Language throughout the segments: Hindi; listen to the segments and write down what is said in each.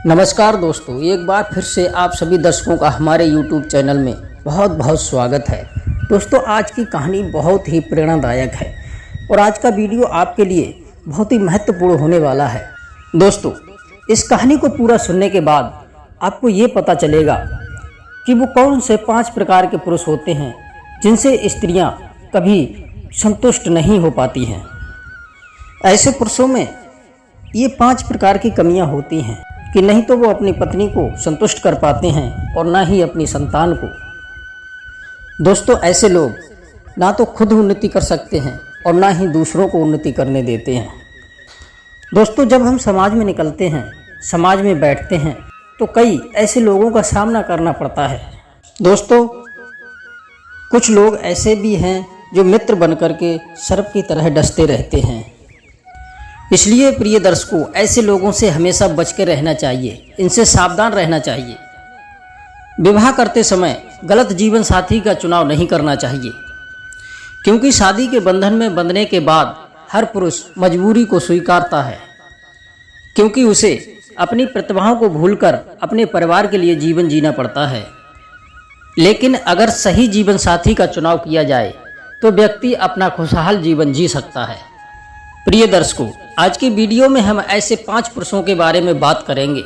नमस्कार दोस्तों, एक बार फिर से आप सभी दर्शकों का हमारे YouTube चैनल में बहुत बहुत स्वागत है। दोस्तों, आज की कहानी बहुत ही प्रेरणादायक है और आज का वीडियो आपके लिए बहुत ही महत्वपूर्ण होने वाला है। दोस्तों, इस कहानी को पूरा सुनने के बाद आपको ये पता चलेगा कि वो कौन से 5 प्रकार के पुरुष होते हैं जिनसे स्त्रियां कभी संतुष्ट नहीं हो पाती हैं। ऐसे पुरुषों में ये 5 प्रकार की कमियां होती हैं कि नहीं तो वो अपनी पत्नी को संतुष्ट कर पाते हैं और ना ही अपनी संतान को। दोस्तों, ऐसे लोग ना तो खुद उन्नति कर सकते हैं और ना ही दूसरों को उन्नति करने देते हैं। दोस्तों, जब हम समाज में निकलते हैं, समाज में बैठते हैं तो कई ऐसे लोगों का सामना करना पड़ता है। दोस्तों, कुछ लोग ऐसे भी हैं जो मित्र बनकर के सर्प की तरह डसते रहते हैं। इसलिए प्रिय दर्शकों, ऐसे लोगों से हमेशा बच के रहना चाहिए, इनसे सावधान रहना चाहिए। विवाह करते समय गलत जीवन साथी का चुनाव नहीं करना चाहिए, क्योंकि शादी के बंधन में बंधने के बाद हर पुरुष मजबूरी को स्वीकारता है, क्योंकि उसे अपनी प्रतिभाओं को भूलकर अपने परिवार के लिए जीवन जीना पड़ता है। लेकिन अगर सही जीवन साथी का चुनाव किया जाए तो व्यक्ति अपना खुशहाल जीवन जी सकता है। प्रिय दर्शकों, आज की वीडियो में हम ऐसे 5 पुरुषों के बारे में बात करेंगे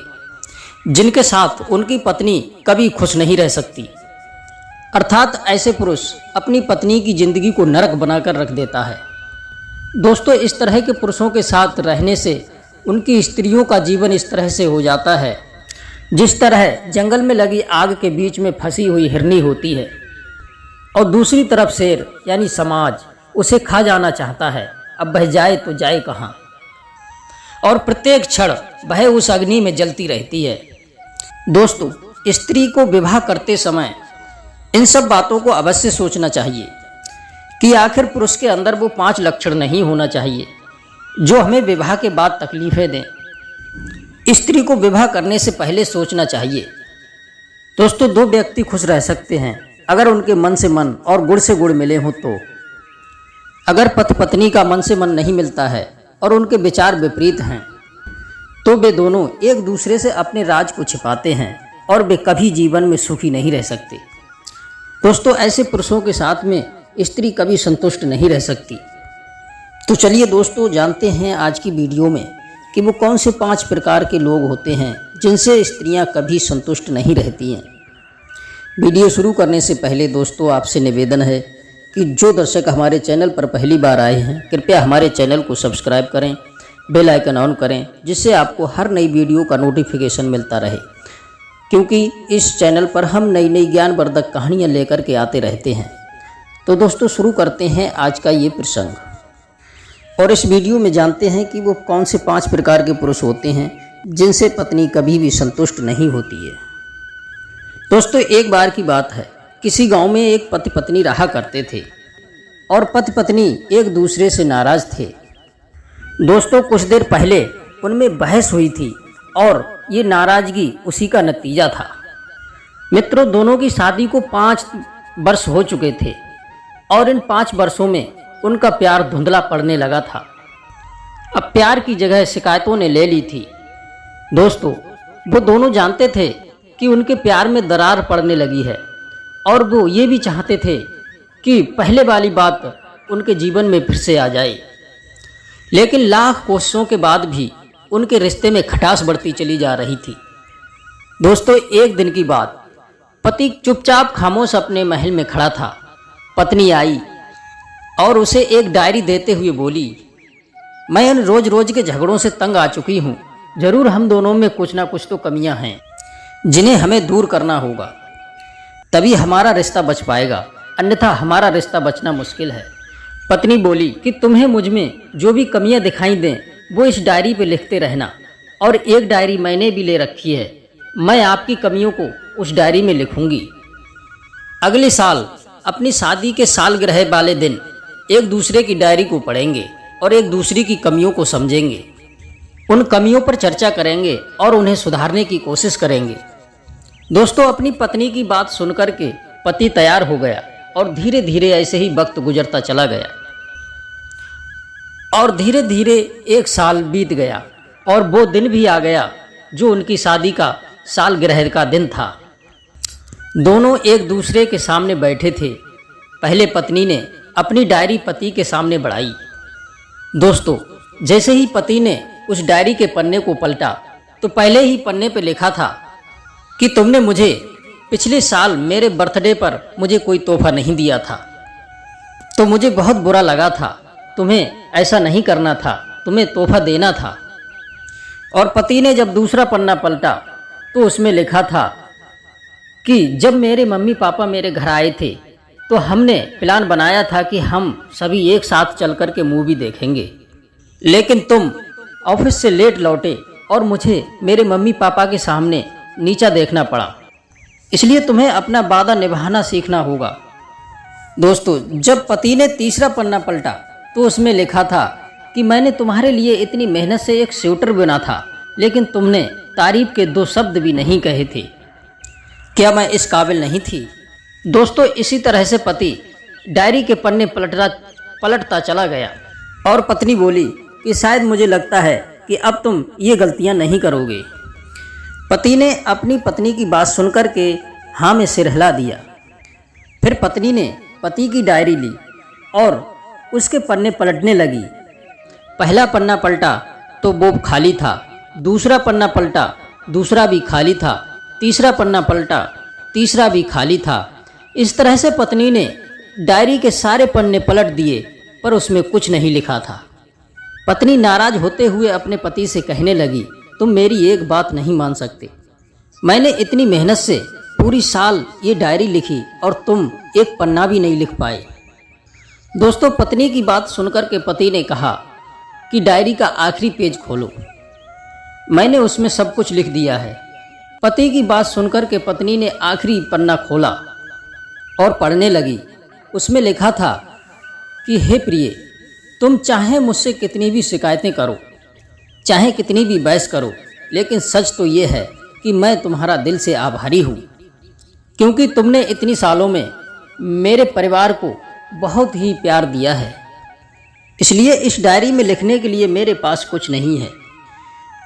जिनके साथ उनकी पत्नी कभी खुश नहीं रह सकती। अर्थात ऐसे पुरुष अपनी पत्नी की जिंदगी को नरक बनाकर रख देता है। दोस्तों, इस तरह के पुरुषों के साथ रहने से उनकी स्त्रियों का जीवन इस तरह से हो जाता है जिस तरह जंगल में लगी आग के बीच में फंसी हुई हिरनी होती है और दूसरी तरफ शेर यानी समाज उसे खा जाना चाहता है। अब वह जाए तो जाए कहाँ, और प्रत्येक क्षण वह उस अग्नि में जलती रहती है। दोस्तों, स्त्री को विवाह करते समय इन सब बातों को अवश्य सोचना चाहिए कि आखिर पुरुष के अंदर वो 5 लक्षण नहीं होना चाहिए जो हमें विवाह के बाद तकलीफें दें। स्त्री को विवाह करने से पहले सोचना चाहिए। दोस्तों, 2 व्यक्ति खुश रह सकते हैं अगर उनके मन से मन और गुण से गुण मिले हों तो। अगर पति पत्नी का मन से मन नहीं मिलता है और उनके विचार विपरीत हैं तो वे दोनों एक दूसरे से अपने राज को छिपाते हैं और वे कभी जीवन में सुखी नहीं रह सकते। दोस्तों, ऐसे पुरुषों के साथ में स्त्री कभी संतुष्ट नहीं रह सकती। तो चलिए दोस्तों, जानते हैं आज की वीडियो में कि वो कौन से 5 प्रकार के लोग होते हैं जिनसे स्त्रियां कभी संतुष्ट नहीं रहती हैं। वीडियो शुरू करने से पहले दोस्तों, आपसे निवेदन है कि जो दर्शक हमारे चैनल पर पहली बार आए हैं, कृपया हमारे चैनल को सब्सक्राइब करें, बेल आइकन ऑन करें, जिससे आपको हर नई वीडियो का नोटिफिकेशन मिलता रहे, क्योंकि इस चैनल पर हम नई नई ज्ञानवर्धक कहानियाँ लेकर के आते रहते हैं। तो दोस्तों, शुरू करते हैं आज का ये प्रसंग और इस वीडियो में जानते हैं कि वो कौन से 5 प्रकार के पुरुष होते हैं जिनसे पत्नी कभी भी संतुष्ट नहीं होती है। दोस्तों, एक बार की बात है, किसी गांव में एक पति पत्नी रहा करते थे और पति पत्नी एक दूसरे से नाराज थे। दोस्तों, कुछ देर पहले उनमें बहस हुई थी और ये नाराजगी उसी का नतीजा था। मित्रों, दोनों की शादी को 5 वर्ष हो चुके थे और इन 5 वर्षों में उनका प्यार धुंधला पड़ने लगा था। अब प्यार की जगह शिकायतों ने ले ली थी। दोस्तों, वो दोनों जानते थे कि उनके प्यार में दरार पड़ने लगी है और वो ये भी चाहते थे कि पहले वाली बात उनके जीवन में फिर से आ जाए। लेकिन लाख कोशिशों के बाद भी उनके रिश्ते में खटास बढ़ती चली जा रही थी। दोस्तों, एक दिन की बात, पति चुपचाप खामोश अपने महल में खड़ा था। पत्नी आई और उसे एक डायरी देते हुए बोली, मैं इन रोज रोज के झगड़ों से तंग आ चुकी हूँ। जरूर हम दोनों में कुछ ना कुछ तो कमियां हैं जिन्हें हमें दूर करना होगा, तभी हमारा रिश्ता बच पाएगा, अन्यथा हमारा रिश्ता बचना मुश्किल है। पत्नी बोली कि तुम्हें मुझ में जो भी कमियां दिखाई दें वो इस डायरी पे लिखते रहना, और एक डायरी मैंने भी ले रखी है, मैं आपकी कमियों को उस डायरी में लिखूंगी। अगले साल अपनी शादी के सालगिरह वाले दिन एक दूसरे की डायरी को पढ़ेंगे और एक दूसरे की कमियों को समझेंगे, उन कमियों पर चर्चा करेंगे और उन्हें सुधारने की कोशिश करेंगे। दोस्तों, अपनी पत्नी की बात सुनकर के पति तैयार हो गया और धीरे धीरे ऐसे ही वक्त गुजरता चला गया और धीरे धीरे 1 साल बीत गया और वो दिन भी आ गया जो उनकी शादी का सालगिरह का दिन था। दोनों एक दूसरे के सामने बैठे थे। पहले पत्नी ने अपनी डायरी पति के सामने बढ़ाई। दोस्तों, जैसे ही पति ने उस डायरी के पन्ने को पलटा तो पहले ही पन्ने पर लिखा था कि तुमने मुझे पिछले साल मेरे बर्थडे पर मुझे कोई तोहफा नहीं दिया था, तो मुझे बहुत बुरा लगा था। तुम्हें ऐसा नहीं करना था, तुम्हें तोहफा देना था। और पति ने जब दूसरा पन्ना पलटा तो उसमें लिखा था कि जब मेरे मम्मी पापा मेरे घर आए थे तो हमने प्लान बनाया था कि हम सभी एक साथ चल कर के मूवी देखेंगे, लेकिन तुम ऑफिस से लेट लौटे और मुझे मेरे मम्मी पापा के सामने नीचा देखना पड़ा, इसलिए तुम्हें अपना वादा निभाना सीखना होगा। दोस्तों, जब पति ने तीसरा पन्ना पलटा तो उसमें लिखा था कि मैंने तुम्हारे लिए इतनी मेहनत से एक स्वेटर बुना था, लेकिन तुमने तारीफ के 2 शब्द भी नहीं कहे थे। क्या मैं इस काबिल नहीं थी? दोस्तों, इसी तरह से पति डायरी के पन्ने पलटता चला गया और पत्नी बोली कि शायद मुझे लगता है कि अब तुम ये गलतियां नहीं करोगे। पति ने अपनी पत्नी की बात सुनकर के हाँ में सिर हिला दिया। फिर पत्नी ने पति की डायरी ली और उसके पन्ने पलटने लगी। पहला पन्ना पलटा तो वो खाली था, दूसरा पन्ना पलटा, दूसरा भी खाली था, तीसरा पन्ना पलटा, तीसरा भी खाली था। इस तरह से पत्नी ने डायरी के सारे पन्ने पलट दिए पर उसमें कुछ नहीं लिखा था। पत्नी नाराज होते हुए अपने पति से कहने लगी, तुम मेरी एक बात नहीं मान सकते। मैंने इतनी मेहनत से पूरी साल ये डायरी लिखी और तुम एक पन्ना भी नहीं लिख पाए। दोस्तों, पत्नी की बात सुनकर के पति ने कहा कि डायरी का आखिरी पेज खोलो, मैंने उसमें सब कुछ लिख दिया है। पति की बात सुनकर के पत्नी ने आखिरी पन्ना खोला और पढ़ने लगी। उसमें लिखा था कि हे प्रिय, तुम चाहे मुझसे कितनी भी शिकायतें करो, चाहे कितनी भी बहस करो, लेकिन सच तो ये है कि मैं तुम्हारा दिल से आभारी हूँ, क्योंकि तुमने इतनी सालों में मेरे परिवार को बहुत ही प्यार दिया है। इसलिए इस डायरी में लिखने के लिए मेरे पास कुछ नहीं है।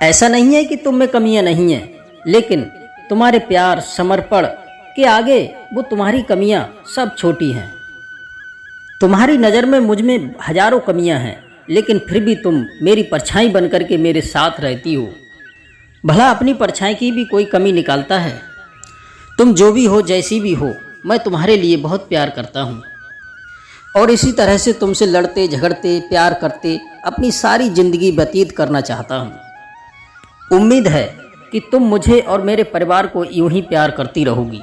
ऐसा नहीं है कि तुम में कमियां नहीं हैं, लेकिन तुम्हारे प्यार समर्पण के आगे वो तुम्हारी कमियां सब छोटी हैं। तुम्हारी नज़र में मुझ में हजारों कमियां हैं, लेकिन फिर भी तुम मेरी परछाई बनकर के मेरे साथ रहती हो। भला अपनी परछाई की भी कोई कमी निकालता है? तुम जो भी हो, जैसी भी हो, मैं तुम्हारे लिए बहुत प्यार करता हूँ और इसी तरह से तुमसे लड़ते झगड़ते प्यार करते अपनी सारी ज़िंदगी व्यतीत करना चाहता हूँ। उम्मीद है कि तुम मुझे और मेरे परिवार को यूं ही प्यार करती रहोगी।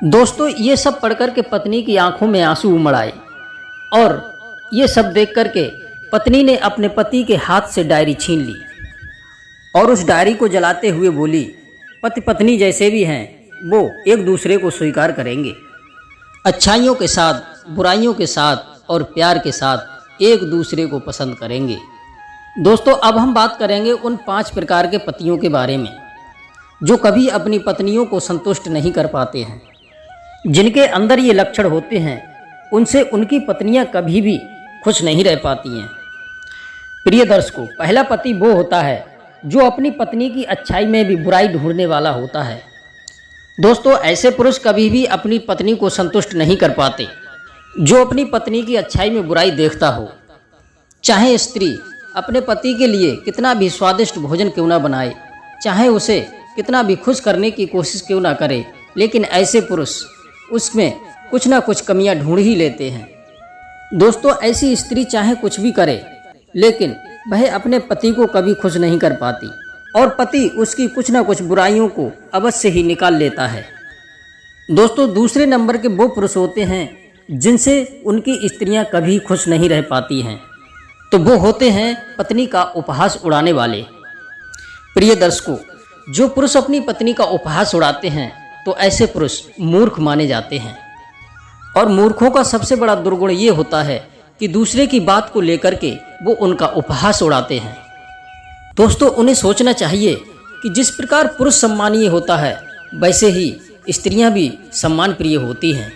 दोस्तों, ये सब पढ़कर के पत्नी की आंखों में आंसू उमड़ आए और ये सब देख कर के पत्नी ने अपने पति के हाथ से डायरी छीन ली और उस डायरी को जलाते हुए बोली, पति पत्नी जैसे भी हैं वो एक दूसरे को स्वीकार करेंगे, अच्छाइयों के साथ, बुराइयों के साथ और प्यार के साथ एक दूसरे को पसंद करेंगे। दोस्तों, अब हम बात करेंगे उन 5 प्रकार के पतियों के बारे में जो कभी अपनी पत्नियों को संतुष्ट नहीं कर पाते हैं। जिनके अंदर ये लक्षण होते हैं उनसे उनकी पत्नियां कभी भी खुश नहीं रह पाती हैं। प्रिय दर्शकों, पहला पति वो होता है जो अपनी पत्नी की अच्छाई में भी बुराई ढूंढने वाला होता है। दोस्तों, ऐसे पुरुष कभी भी अपनी पत्नी को संतुष्ट नहीं कर पाते। जो अपनी पत्नी की अच्छाई में बुराई देखता हो, चाहे स्त्री अपने पति के लिए कितना भी स्वादिष्ट भोजन क्यों ना बनाए, चाहे उसे कितना भी खुश करने की कोशिश क्यों ना करे, लेकिन ऐसे पुरुष उसमें कुछ ना कुछ कमियां ढूंढ ही लेते हैं। दोस्तों, ऐसी स्त्री चाहे कुछ भी करे, लेकिन वह अपने पति को कभी खुश नहीं कर पाती और पति उसकी कुछ ना कुछ बुराइयों को अवश्य ही निकाल लेता है। दोस्तों, दूसरे नंबर के वो पुरुष होते हैं जिनसे उनकी स्त्रियां कभी खुश नहीं रह पाती हैं, तो वो होते हैं पत्नी का उपहास उड़ाने वाले। प्रिय दर्शकों, जो पुरुष अपनी पत्नी का उपहास उड़ाते हैं तो ऐसे पुरुष मूर्ख माने जाते हैं और मूर्खों का सबसे बड़ा दुर्गुण ये होता है कि दूसरे की बात को लेकर के वो उनका उपहास उड़ाते हैं। दोस्तों, उन्हें सोचना चाहिए कि जिस प्रकार पुरुष सम्मानीय होता है वैसे ही स्त्रियां भी सम्मान प्रिय होती हैं।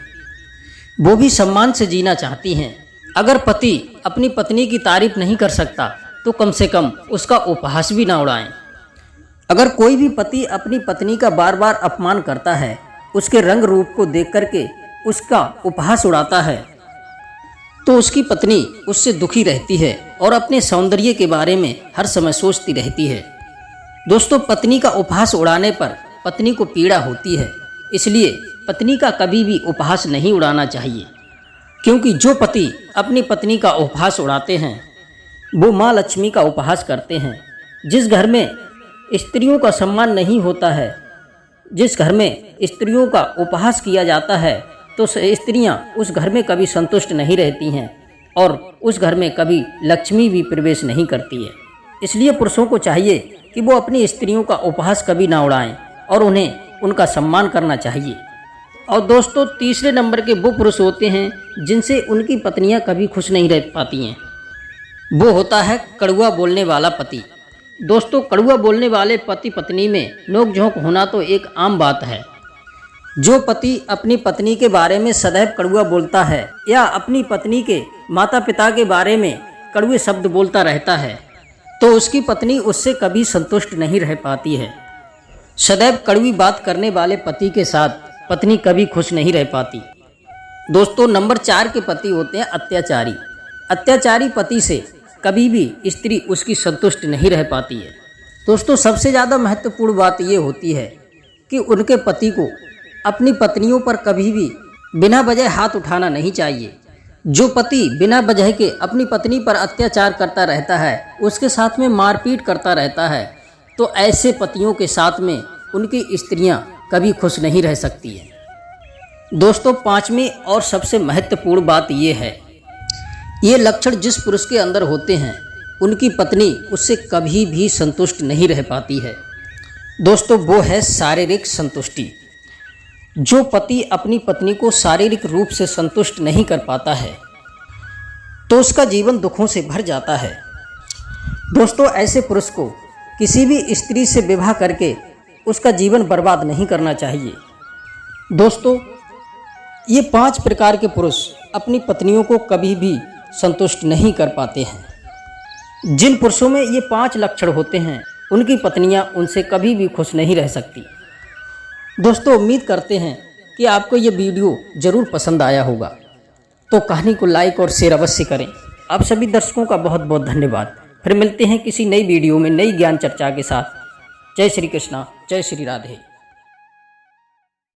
वो भी सम्मान से जीना चाहती हैं। अगर पति अपनी पत्नी की तारीफ नहीं कर सकता तो कम से कम उसका उपहास भी ना उड़ाएं। अगर कोई भी पति अपनी पत्नी का बार बार अपमान करता है, उसके रंग रूप को देख करके उसका उपहास उड़ाता है, तो उसकी पत्नी उससे दुखी रहती है और अपने सौंदर्य के बारे में हर समय सोचती रहती है। दोस्तों, पत्नी का उपहास उड़ाने पर पत्नी को पीड़ा होती है, इसलिए पत्नी का कभी भी उपहास नहीं उड़ाना चाहिए, क्योंकि जो पति अपनी पत्नी का उपहास उड़ाते हैं वो माँ लक्ष्मी का उपहास करते हैं। जिस घर में स्त्रियों का सम्मान नहीं होता है, जिस घर में स्त्रियों का उपहास किया जाता है, तो स्त्रियां उस घर में कभी संतुष्ट नहीं रहती हैं और उस घर में कभी लक्ष्मी भी प्रवेश नहीं करती है। इसलिए पुरुषों को चाहिए कि वो अपनी स्त्रियों का उपहास कभी ना उड़ाएं और उन्हें उनका सम्मान करना चाहिए। और दोस्तों, तीसरे नंबर के वो पुरुष होते हैं जिनसे उनकी पत्नियां कभी खुश नहीं रह पाती हैं। वो होता है कड़वा बोलने वाला पति। दोस्तों, कड़वा बोलने वाले पति पत्नी में नोक-झोंक होना तो एक आम बात है। जो पति अपनी पत्नी के बारे में सदैव कड़वा बोलता है या अपनी पत्नी के माता पिता के बारे में कड़वे शब्द बोलता रहता है, तो उसकी पत्नी उससे कभी संतुष्ट नहीं रह पाती है। सदैव कड़वी बात करने वाले पति के साथ पत्नी कभी खुश नहीं रह पाती। दोस्तों, नंबर 4 के पति होते हैं अत्याचारी। अत्याचारी पति से कभी भी स्त्री उसकी संतुष्ट नहीं रह पाती है। दोस्तों, सबसे ज़्यादा महत्वपूर्ण बात ये होती है कि उनके पति को अपनी पत्नियों पर कभी भी बिना वजह हाथ उठाना नहीं चाहिए। जो पति बिना वजह के अपनी पत्नी पर अत्याचार करता रहता है, उसके साथ में मारपीट करता रहता है, तो ऐसे पतियों के साथ में उनकी स्त्रियां कभी खुश नहीं रह सकती हैं। दोस्तों, 5वीं और सबसे महत्वपूर्ण बात ये है, ये लक्षण जिस पुरुष के अंदर होते हैं उनकी पत्नी उससे कभी भी संतुष्ट नहीं रह पाती है। दोस्तों, वो है शारीरिक संतुष्टि। जो पति अपनी पत्नी को शारीरिक रूप से संतुष्ट नहीं कर पाता है तो उसका जीवन दुखों से भर जाता है। दोस्तों, ऐसे पुरुष को किसी भी स्त्री से विवाह करके उसका जीवन बर्बाद नहीं करना चाहिए। दोस्तों, ये 5 प्रकार के पुरुष अपनी पत्नियों को कभी भी संतुष्ट नहीं कर पाते हैं। जिन पुरुषों में ये 5 लक्षण होते हैं उनकी पत्नियां उनसे कभी भी खुश नहीं रह सकती। दोस्तों, उम्मीद करते हैं कि आपको ये वीडियो ज़रूर पसंद आया होगा, तो कहानी को लाइक और शेयर अवश्य करें। आप सभी दर्शकों का बहुत बहुत धन्यवाद। फिर मिलते हैं किसी नई वीडियो में नई ज्ञान चर्चा के साथ। जय श्री कृष्णा, जय श्री राधे।